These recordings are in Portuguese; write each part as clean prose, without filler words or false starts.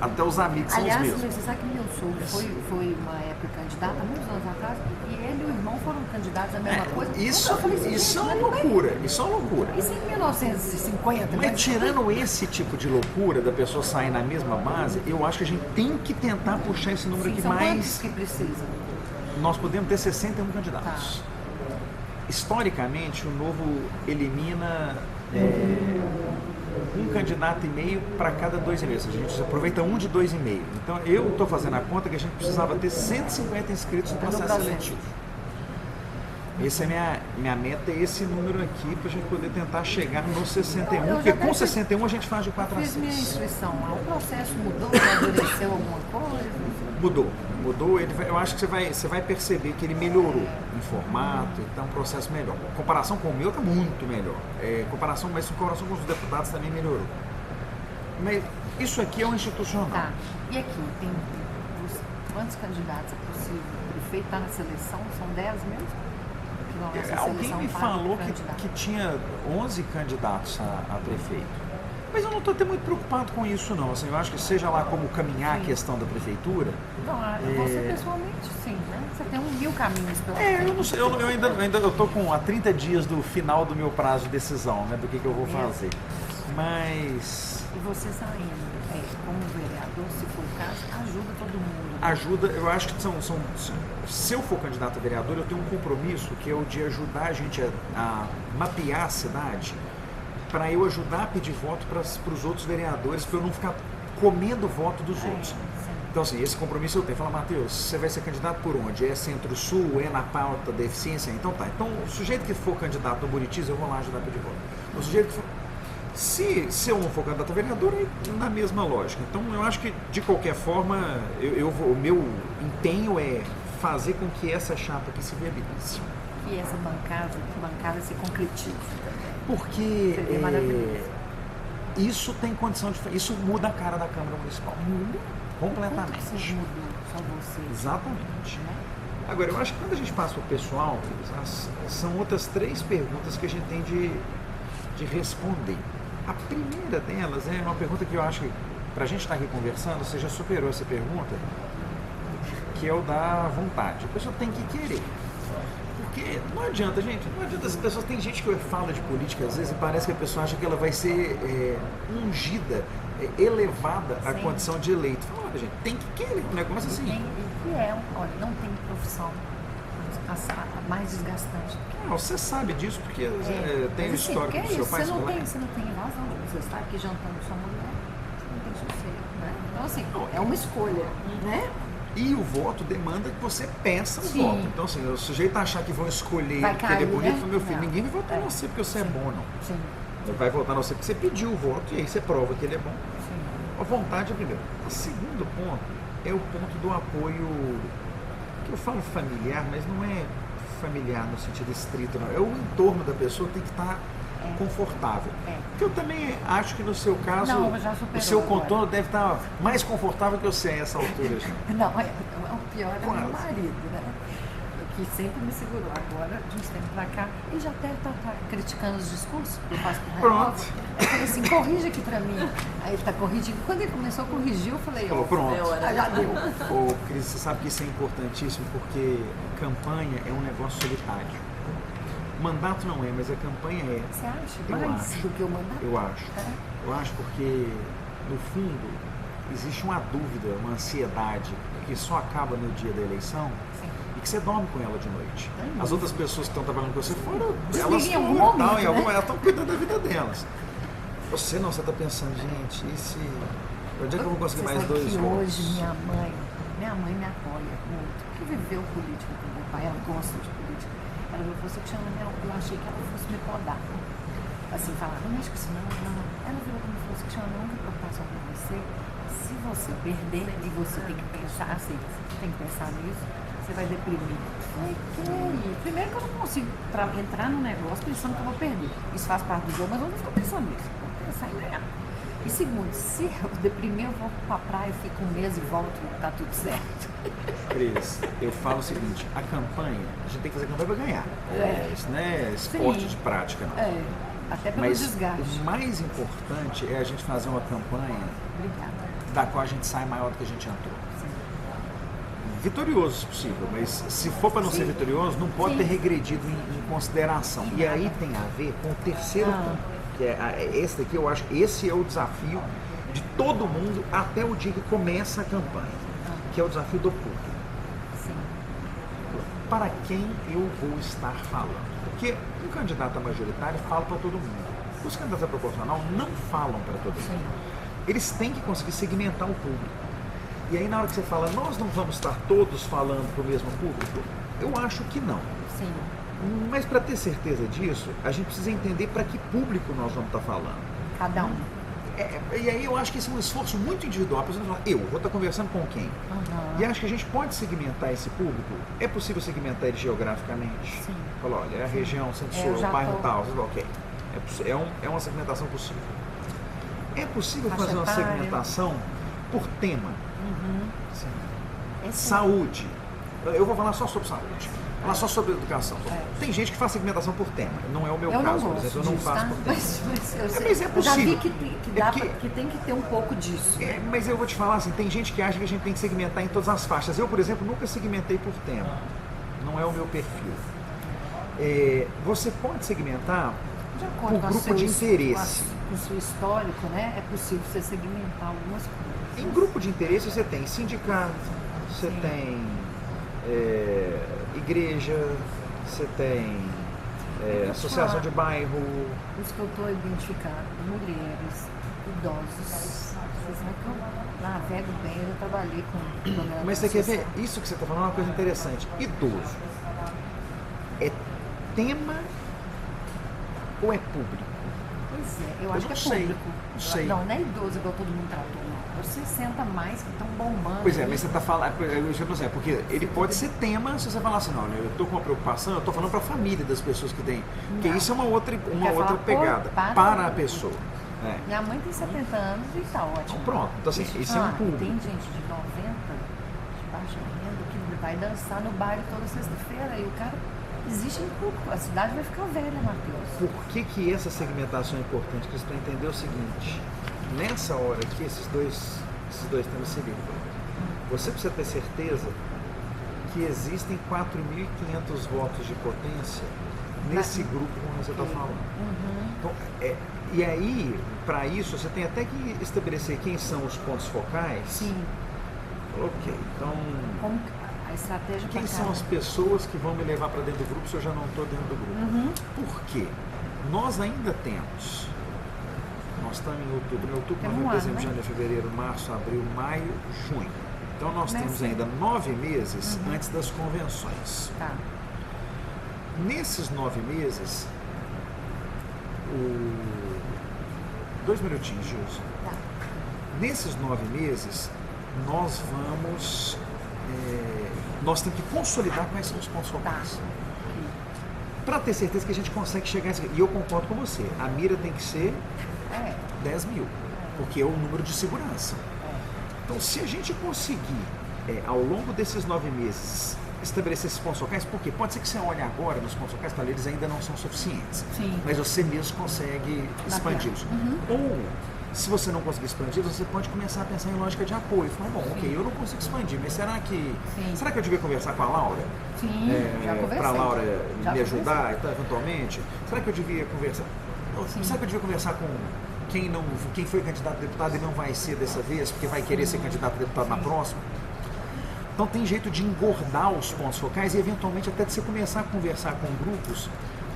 até os amigos são os Aliás, mesmos. você sabe que meu sogro foi uma época candidato, há muitos anos atrás, e ele e o irmão foram candidatos à mesma coisa. Isso, Eu falei assim, isso é gente, uma mas como loucura, isso é uma loucura. Isso em 1950, Mas tirando esse tipo de loucura da pessoa sair na mesma base, eu acho que a gente tem que tentar puxar esse número aqui são quantos mais. que precisam? Nós podemos ter 61 candidatos. Historicamente, o Novo elimina um candidato e meio para cada 2,5. Ou seja, a gente aproveita um de 2,5. Então, eu estou fazendo a conta que a gente precisava ter 150 inscritos no processo seletivo. Essa é minha meta, é esse número aqui, para a gente poder tentar chegar nos 61, porque com 61 a gente faz de 4 a 6. Fiz minha inscrição lá, o processo mudou, amadureceu alguma coisa? Mudou. Eu acho que você vai perceber que ele melhorou em formato, está um processo melhor. Em comparação com o meu, está muito melhor. Mas em comparação com os deputados também melhorou. Mas isso aqui é um institucional. Tá. E aqui, tem quantos candidatos é possível? O prefeito está na seleção? São 10 mesmo? Alguém me falou que tinha 11 candidatos a prefeito. Mas eu não estou até muito preocupado com isso, não. Assim, eu acho que seja lá como caminhar a questão da prefeitura. Não, você pessoalmente sim, né? Você tem 1000 caminhos pela eu não sei, eu ainda estou há 30 dias do final do meu prazo de decisão, né, do que eu vou fazer. Mas... E você saindo como vereador, se for o caso, ajuda todo mundo. Ajuda, eu acho que se eu for candidato a vereador, eu tenho um compromisso que é o de ajudar a gente a mapear a cidade, para eu ajudar a pedir voto para os outros vereadores, para eu não ficar comendo voto dos outros. Sim. Então, assim, esse compromisso eu tenho. Fala, Matheus, você vai ser candidato por onde? É Centro-Sul? É na pauta da eficiência? Então tá. Então, o sujeito que for candidato no Buritis, eu vou lá ajudar a pedir voto. O sujeito que for... Se eu não for candidato a vereador, é na mesma lógica. Então, eu acho que, de qualquer forma, o meu empenho é fazer com que essa chapa aqui se viabilize. E essa bancada se concretize também. Porque seria maravilhoso. Isso tem condição de... Isso muda a cara da Câmara Municipal. Muda? Completamente. Como que mudou? Só você. Exatamente. Né? Agora, eu acho que quando a gente passa para o pessoal, são outras 3 perguntas que a gente tem de responder. A primeira delas é uma pergunta que eu acho que, para a gente estar aqui conversando, você já superou essa pergunta, que é o da vontade. A pessoa tem que querer. Porque não adianta, gente, as pessoas, tem gente que fala de política às vezes e parece que a pessoa acha que ela vai ser ungida, elevada à condição de eleito. Fala, olha, gente, tem que querer, um negócio assim. Olha, não tem profissão mais desgastante. Você sabe disso porque tem mas, histórico do seu pai. Você não tem razão, você está aqui jantando com sua mulher, você não tem sossego, né? Então assim, é uma escolha, né? E o voto demanda que você peça no voto. Então, assim, o sujeito achar que vão escolher vai porque cair, ele é bonito, né? meu filho, ninguém vai votar em você porque você é bom, não. Sim. Vai votar em você porque você pediu o voto e aí você prova que ele é bom. Sim. A vontade é primeiro. O segundo ponto é o ponto do apoio, que eu falo familiar, mas não é familiar no sentido estrito, não. É o entorno da pessoa tem que estar confortável. Porque eu também acho que no seu caso, o seu contorno deve estar mais confortável que você a essa altura. Não, o pior é meu marido, né? Que sempre me segurou. Agora, de uns tempos pra cá, ele já deve estar criticando os discursos que eu faço pro Renova. Eu falei assim, corrige aqui pra mim. Aí ele tá corrigindo. Quando ele começou a corrigir, eu falei, pronto. Já deu. Ô, Cris, você sabe que isso é importantíssimo porque campanha é um negócio solitário. Mandato não é, mas a campanha é. Você acha? Mais do que o mandato? Eu acho. Eu acho porque, no fundo, existe uma dúvida, uma ansiedade que só acaba no dia da eleição. Sim. E que você dorme com ela de noite. As outras pessoas que estão trabalhando com você fora, elas estão cuidando da vida delas. Você está pensando, gente, e se... Onde é que eu vou conseguir mais 2 votos? Hoje minha mãe me apoia muito, porque viveu política com meu pai, ela gosta de política. Ela falou assim, eu achei que ela fosse me podar. Assim, falar, não mexe com isso não. Ela virou como se fosse, eu não vou preocupar só com você. Se você perder e você tem que pensar assim, tem que pensar nisso, você vai deprimir. Falei, primeiro que eu não consigo entrar no negócio pensando que eu vou perder. Isso faz parte do jogo, mas eu não fico pensando nisso. Eu vou pensar em ganhar. E segundo, se eu deprimir, eu volto pra praia, fico um mês e volto e tá tudo certo. Cris, eu falo o seguinte, a campanha, a gente tem que fazer campanha para ganhar. Isso não é esporte de prática, não. Até pelo desgaste. O mais importante é a gente fazer uma campanha da qual a gente sai maior do que a gente entrou. Sim. Vitorioso, se possível, mas se for para não ser vitorioso, não pode ter regredido em consideração. E aí tem a ver com o terceiro ponto, que é esse daqui. Eu acho que esse é o desafio de todo mundo até o dia que começa a campanha, que é o desafio do público. Sim. Para quem eu vou estar falando? Porque um candidato a majoritário fala para todo mundo. Os candidatos a proporcional não falam para todo mundo. Eles têm que conseguir segmentar o público. E aí na hora que você fala, nós não vamos estar todos falando para o mesmo público, eu acho que não. Sim. Mas para ter certeza disso, a gente precisa entender para que público nós vamos estar falando. Cada um. E aí eu acho que esse é um esforço muito individual. A pessoa fala, eu vou estar conversando com quem? E acho que a gente pode segmentar esse público. É possível segmentar ele geograficamente? Sim. Falar, olha, é a região centro-sul, o bairro tal. Ok. É uma segmentação possível. É possível fazer uma segmentação por tema. Saúde. Eu vou falar só sobre saúde. Falar só sobre educação. Tem gente que faz segmentação por tema. Não é o meu caso, por exemplo. Eu não faço por tema. Mas é possível. Eu já vi que tem que ter um pouco disso. Mas eu vou te falar assim, tem gente que acha que a gente tem que segmentar em todas as faixas. Eu, por exemplo, nunca segmentei por tema. Não é o meu perfil. Você pode segmentar por grupo de interesse. Com o seu histórico, né? É possível você segmentar algumas coisas. Em grupo de interesse você tem sindicato, você tem igreja, você tem associação de bairro. Os que eu estou identificando, mulheres, idosos. Vocês vão que eu navego bem, eu trabalhei com... Mas você quer ver? Isso que você está falando é uma coisa interessante. Idoso. É tema ou é público? Pois é, eu acho que é público. Não sei. Não é idoso igual todo mundo tratou, não. Os 60 mais que estão bombando. Pois é, mas você está falando, porque ele pode ser tema se você falar assim, não, eu estou com uma preocupação, eu estou falando para a família das pessoas que têm. Porque isso é uma outra pegada para a pessoa. Minha mãe tem 70 anos e está ótimo. Pronto, então assim, isso é um público. Tem gente de 90, de baixa renda, que vai dançar no baile toda sexta-feira e o cara... Existe em público, a cidade vai ficar velha, Matheus. Por que essa segmentação é importante? Para entender o seguinte, nessa hora que esses dois temas se ligam, você precisa ter certeza que existem 4.500 votos de potência nesse grupo como você está falando. Então, e aí, para isso, você tem até que estabelecer quem são os pontos focais. Sim. Ok, então... A estratégia quem são as pessoas que vão me levar para dentro do grupo se eu já não estou dentro do grupo? Por quê? Nós ainda temos... Nós estamos em outubro, novembro, dezembro, janeiro, fevereiro, março, abril, maio, junho. Então nós temos ainda 9 meses antes das convenções. Tá. Nesses 9 meses, 2 minutinhos, Gilson. Tá. Nesses 9 meses, nós vamos... nós temos que consolidar quais são os pontos focais. Para ter certeza que a gente consegue chegar nesse... E eu concordo com você, a mira tem que ser 10 mil, porque é o número de segurança. Então, se a gente conseguir, ao longo desses 9 meses, estabelecer esses pontos focais, porque pode ser que você olhe agora nos pontos focais, eles ainda não são suficientes, mas você mesmo consegue expandi-los. Ou, se você não conseguir expandir, você pode começar a pensar em lógica de apoio. Falar, bom, ok, eu não consigo expandir, mas será que eu devia conversar com a Laura? Sim, já conversei. Para a Laura me ajudar, então, eventualmente? Será que eu devia conversar? Será que eu devia conversar com quem foi candidato a deputado e não vai ser dessa vez, porque vai querer ser candidato a deputado na próxima? Então tem jeito de engordar os pontos focais e eventualmente até de você começar a conversar com grupos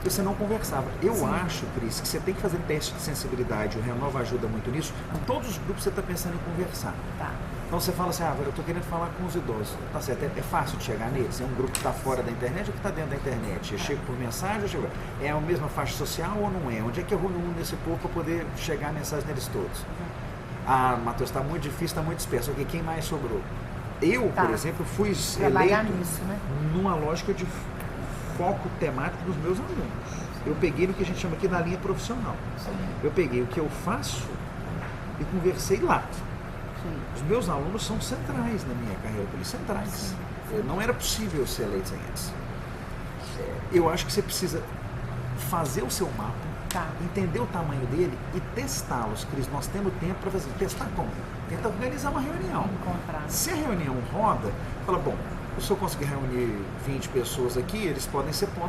que você não conversava. Eu acho, Cris, que você tem que fazer teste de sensibilidade, o Renova ajuda muito nisso. Com todos os grupos você está pensando em conversar. Tá. Então você fala assim, eu estou querendo falar com os idosos. Tá certo, é fácil de chegar neles? É um grupo que está fora da internet ou que está dentro da internet? Eu chego por mensagem ou chego... É a mesma faixa social ou não é? Onde é que eu vou nesse povo para poder chegar a mensagem neles todos? Matheus, está muito difícil, está muito disperso. Ok, quem mais sobrou? Eu, por exemplo, fui eleito numa lógica de foco temático dos meus alunos. Eu peguei no que a gente chama aqui na linha profissional. Eu peguei o que eu faço e conversei lá. Os meus alunos são centrais na minha carreira política, centrais. Não era possível ser eleito sem eles. Eu acho que você precisa fazer o seu mapa, entender o tamanho dele e testá-los, Cris. Nós temos tempo para fazer. Testar como? tenta organizar uma reunião. Encontrar. Se a reunião roda, fala, bom, se eu conseguir reunir 20 pessoas aqui, eles podem ser pontos